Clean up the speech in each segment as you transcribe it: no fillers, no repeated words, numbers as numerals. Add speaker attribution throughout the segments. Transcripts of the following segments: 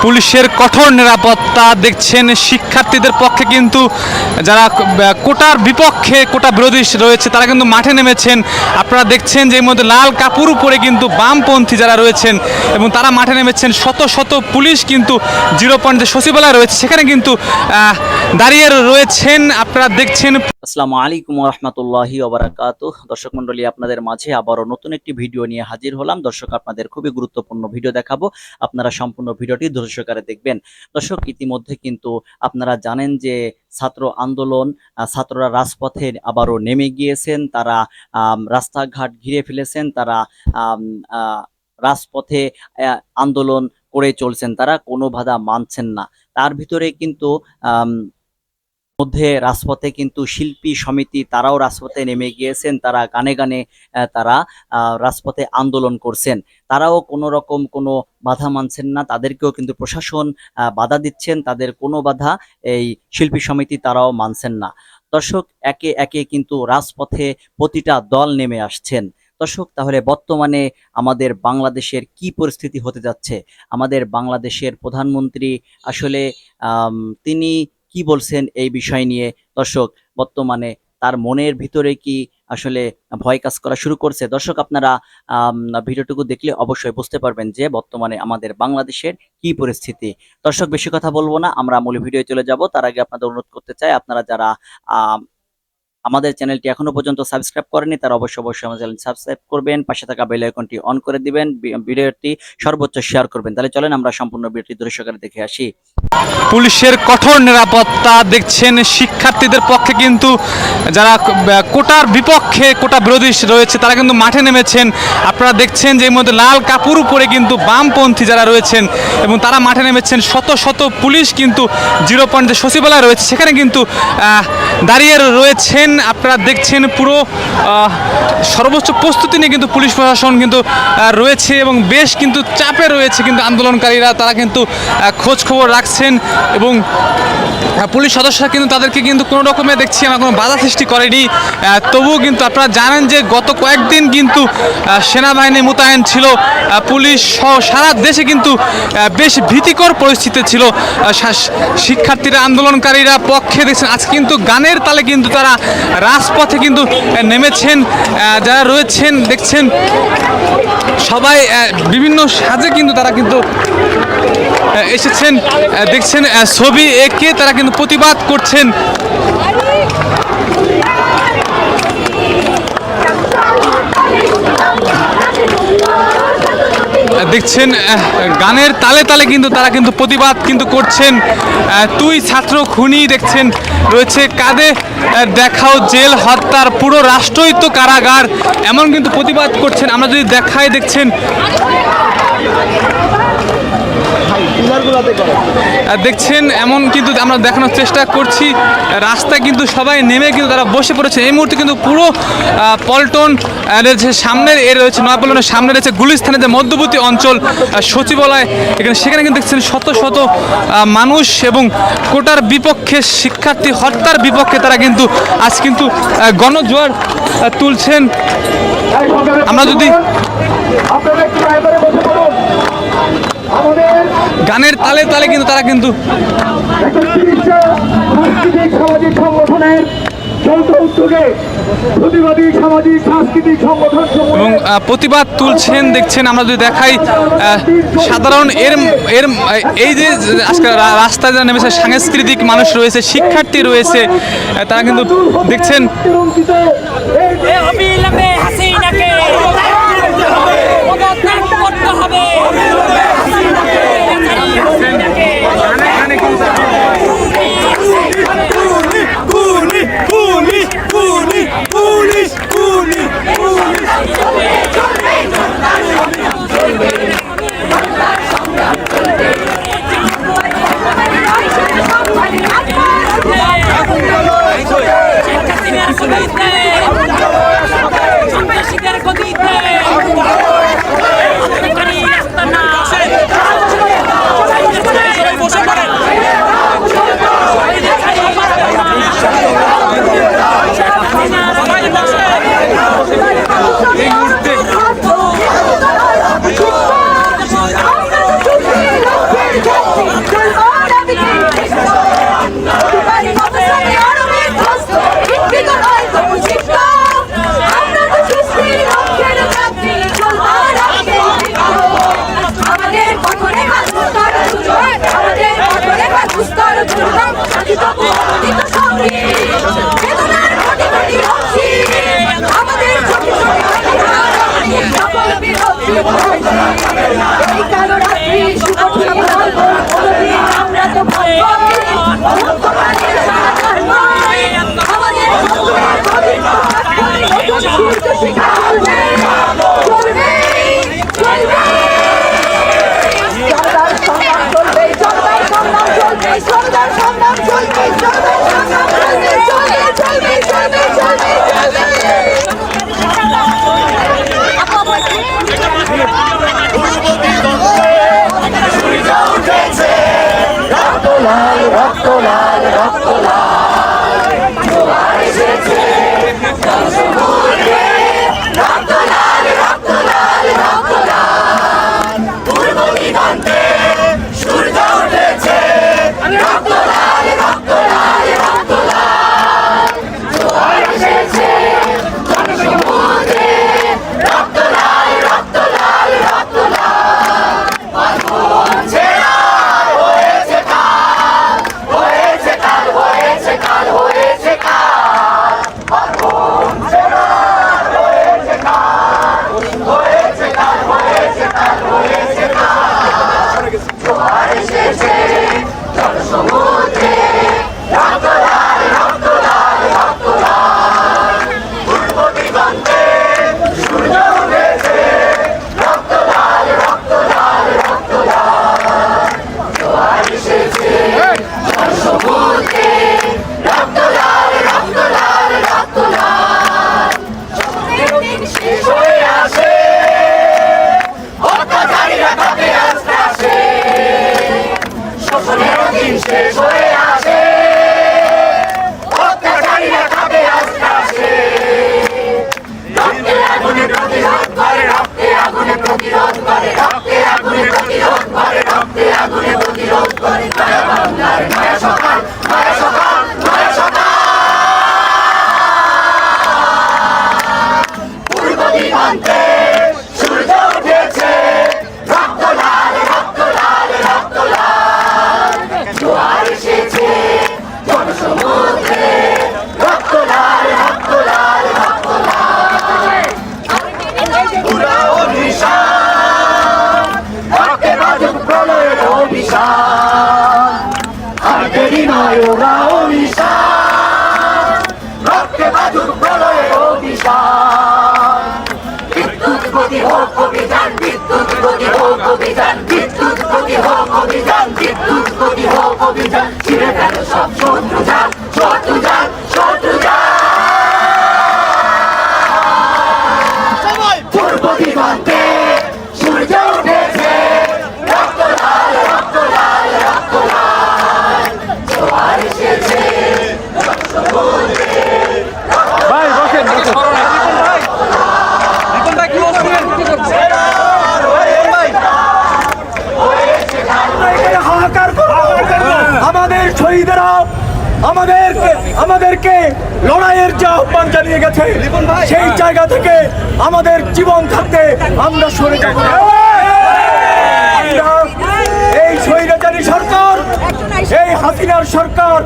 Speaker 1: পুলিশের কঠোর নিরাপত্তা দেখছেন শিক্ষার্থীদের পক্ষে কিন্তু যারা কোটার বিপক্ষে কোটা বিরোধী রয়েছে তারা কিন্তু মাঠে নেমেছেন। আপনারা দেখছেন যে এর মধ্যে লাল কাপড় উপরে কিন্তু বামপন্থী যারা রয়েছেন এবং তারা মাঠে নেমেছেন। শত শত পুলিশ কিন্তু 0 পয়েন্ট যে সচিবালয় রয়েছে সেখানে কিন্তু দাঁড়িয়ে রয়েছেন। আপনারা দেখছেন।
Speaker 2: আসসালামু আলাইকুম ওয়া রাহমাতুল্লাহি ওয়া বারাকাতুহু। দর্শক মণ্ডলী, আপনাদের মাঝে আবারও নতুন একটি ভিডিও নিয়ে হাজির হলাম। দর্শক, আপনাদের খুবই গুরুত্বপূর্ণ ভিডিও দেখাবো, আপনারা সম্পূর্ণ ভিডিওটি ধৈর্য সহকারে দেখবেন। দর্শক, ইতিমধ্যে কিন্তু আপনারা জানেন যে ছাত্র আন্দোলন, ছাত্ররা রাজপথে আবারও নেমে গিয়েছেন। তারা রাস্তাঘাট ঘিরে ফেলেছেন, তারা রাজপথে আন্দোলন করে চলছেন, তারা কোনো বাধা মানছেন না। তার ভিতরে কিন্তু মধ্যে রাজপথে কিন্তু শিল্পী সমিতি তারাও রাজপথে নেমে গিয়েছেন। তারা গানে গানে তারা রাজপথে আন্দোলন করছেন। তারাও কোনো রকম কোনো বাধা মানছেন না, তাদেরকেও কিন্তু প্রশাসন বাধা দিচ্ছেন। তাদের কোনো বাধা এই শিল্পী সমিতি তারাও মানছেন না। দর্শক, একে একে কিন্তু রাজপথে প্রতিটা দল নেমে আসছেন। দর্শক, তাহলে বর্তমানে আমাদের বাংলাদেশের কি পরিস্থিতি হতে যাচ্ছে? আমাদের বাংলাদেশের প্রধানমন্ত্রী আসলে তিনি কি বলছেন এই বিষয় নিয়ে? দর্শক, বর্তমানে তার মনের ভিতরে কি আসলে ভয় কাজ করা শুরু করছে? দর্শক, আপনারা ভিডিওটুকু দেখলে অবশ্যই বুঝতে পারবেন যে বর্তমানে আমাদের বাংলাদেশের কি পরিস্থিতি। দর্শক, বেশি কথা বলবো না, আমরা মূল ভিডিও চলে যাব। তার আগে আপনাদের অনুরোধ করতে চাই, আপনারা যারা আমাদের চ্যানেলটি এখনো পর্যন্ত সাবস্ক্রাইব করেনি তারা অবশ্যই আমাদের চ্যানেল সাবস্ক্রাইব করবেন, পাশে থাকা বেল আইকনটি অন করে দিবেন, ভিডিওটি সর্বোচ্চ শেয়ার করবেন। তাহলে চলেন আমরা সম্পূর্ণ ভিডিওটি ধৈর্য সহকারে দেখে আসি।
Speaker 1: পুলিশের কঠোর নিরাপত্তা দেখছেন শিক্ষার্থীদের পক্ষে কিন্তু যারা কোটার বিপক্ষে কোটা বিরোধী রয়েছে তারা কিন্তু মাঠে নেমেছেন। আপনারা দেখছেন যে এর মধ্যে লাল কাপড় উপরে কিন্তু বামপন্থী যারা রয়েছেন এবং তারা মাঠে নেমেছেন। শত শত পুলিশ কিন্তু 0 পয়েন্ট যে সচিবালয় রয়েছে সেখানে কিন্তু দাঁড়িয়ে রয়েছেন। আপনারা দেখছেন পুরো সর্বোচ্চ প্রস্তুতি নিয়ে কিন্তু পুলিশ প্রশাসন কিন্তু রয়েছে এবং বেশ কিন্তু চাপে রয়েছে কিন্তু আন্দোলনকারীরা। তারা কিন্তু খোঁজ খবর রাখছেন এবং পুলিশ সদস্যরা কিন্তু তাদেরকে কিন্তু কোনো রকমে দেখছি আমরা কোনো বাধা সৃষ্টি করেনি। তবুও কিন্তু আপনারা জানেন যে গত কয়েকদিন কিন্তু সেনাবাহিনী মোতায়েন ছিল, পুলিশ সহ সারা দেশে কিন্তু বেশ ভীতিকর পরিস্থিতি ছিল। শিক্ষার্থীরা আন্দোলনকারীরা পক্ষে দেখছেন আজ কিন্তু গানের তালে কিন্তু তারা রাজপথে কিন্তু নেমেছেন। যারা রয়েছেন দেখছেন সবাই বিভিন্ন সাজে কিন্তু তারা কিন্তু এসেছেন। দেখছেন ছবি এঁকে তারা কিন্তু প্রতিবাদ করছেন। দেখছেন গানের তালে তালে কিন্তু তারা কিন্তু প্রতিবাদ কিন্তু করছেন। তুই ছাত্র খুনি দেখছেন রয়েছে, কাঁধে দেখাও জেল হত্যার, পুরো রাষ্ট্রই তো কারাগার, এমন কিন্তু প্রতিবাদ করছেন। আমরা যদি দেখাই দেখছেন দেখছেন এমন কিন্তু আমরা দেখানোর চেষ্টা করছি। রাস্তায় কিন্তু সবাই নেমে কিন্তু তারা বসে পড়েছে। এই মুহূর্তে কিন্তু পুরো পল্টন সামনের রয়েছে, নয়াপল্টনের সামনে রয়েছে গুলিস্তানের যে মধ্যবর্তী অঞ্চল সচিবালয়, সেখানে কিন্তু দেখছেন শত শত মানুষ এবং কোটার বিপক্ষে শিক্ষার্থী হত্যার বিপক্ষে তারা কিন্তু আজ কিন্তু গণজোয়ার তুলছেন। আমরা যদি গানের তালে তালে কিন্তু তারা কিন্তু এবং প্রতিবাদ তুলছেন। দেখছেন আমরা যদি দেখাই সাধারণ এই যে আজকে রাস্তায় যারা নেমেছে সাংস্কৃতিক মানুষ রয়েছে, শিক্ষার্থী রয়েছে, তারা কিন্তু দেখছেন
Speaker 3: আমাদেরকে লড়াইয়ের যে আহ্বান জানিয়ে গেছে সেই জায়গা থেকে আমাদের জীবন থাকতে আমরা সরে যাব না। এই স্বৈরাচারী সরকার, এই হাসিনার সরকার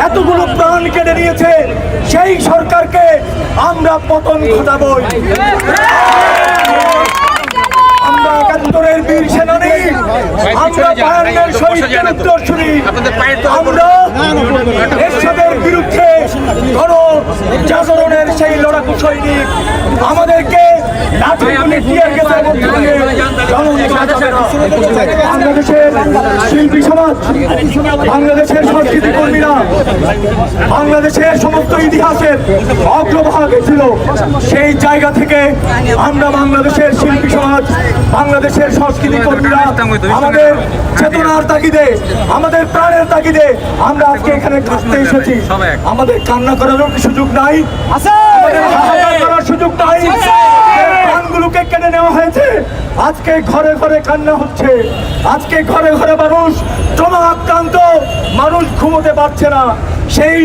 Speaker 3: এতগুলো প্রাণ কেড়ে নিয়েছে, সেই সরকারকে আমরা পতন ঘটাবই। আমরা ৭১-এর বীর সেনানী, আমরা ৫২-এর শহীদ উত্তরসূরি, আমরা এরশাদের বিরুদ্ধে গণজাগরণের সেই লড়াকু সৈনিক। আমাদেরকে লাঠি গুলি টিয়ার গ্যাসের মধ্যে দিয়ে বাংলাদেশের শিল্পী সমাজ, বাংলাদেশের সংস্কৃতি কর্মীরা, বাংলাদেশের সমস্ত ইতিহাসের অগ্রভাগে ছিল। সেই জায়গা থেকে আমরা বাংলাদেশের শিল্পী সমাজ, বাংলাদেশের সংস্কৃতি কর্মীরা আমাদের চেতনার তাগিদে, আমাদের প্রাণের তাগিদে আমরা আজকে এখানে থাকতে এসেছি। আমাদের কান্না করারও কি সুযোগ নাই? আমাদের হাহাকার করার সুযোগ নাই? প্রাণগুলোকে কেড়ে নেওয়া হয়েছে, আজকে ঘরে ঘরে কান্না হচ্ছে, আজকে ঘরে ঘরে মানুষ ট্রমা আক্রান্ত, মানুষ ঘুমোতে পারছে না। সেই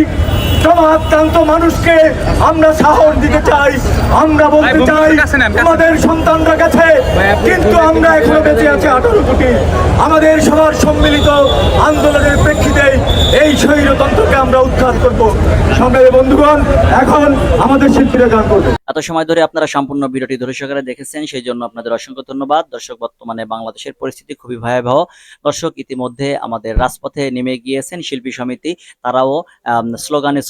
Speaker 3: ট্রমা আক্রান্ত মানুষকে আমরা সাহস দিতে চাই, আমরা বলতে চাই আমাদের সন্তানরা গেছে কিন্তু আমরা এখনো বেঁচে আছি 18 কোটি। আমাদের সবার সম্মিলিত আন্দোলনের প্রেক্ষিতে এই স্বৈরতন্ত্রকে আমরা উৎখাত করব। সংগ্রামী বন্ধুগণ, এখন আমাদের শিল্পীরা গান করবে।
Speaker 2: এত সময় ধরে আপনারা সম্পূর্ণ ভিডিওটি ধৈর্য সহকারে দেখেছেন, সেই জন্য আপনাদের অসংখ্য ধন্যবাদ। দর্শক, বর্তমানে বাংলাদেশের পরিস্থিতি খুবই ভয়াবহ। দর্শক, ইতিমধ্যে আমাদের রাজপথে নেমে গিয়েছেন শিল্পী সমিতি, তারাও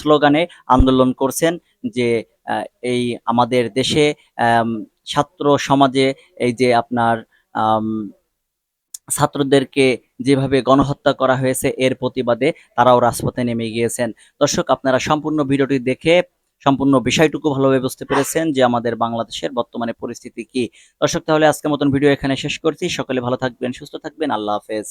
Speaker 2: স্লোগানে আন্দোলন করছেন যে এই আমাদের দেশে ছাত্র সমাজে এই যে আপনার ছাত্রদেরকে যেভাবে গণহত্যা করা হয়েছে এর প্রতিবাদে তারাও রাজপথে নেমে গিয়েছেন। দর্শক, আপনারা সম্পূর্ণ ভিডিওটি দেখে সম্পূর্ণ বিষয়টুকু ভালোভাবে বুঝতে পেরেছেন যে আমাদের বাংলাদেশের বর্তমানে পরিস্থিতি কি। দর্শক, তাহলে আজকের মতন ভিডিও এখানে শেষ করছি। সকলে ভালো থাকবেন, সুস্থ থাকবেন, আল্লাহ হাফেজ।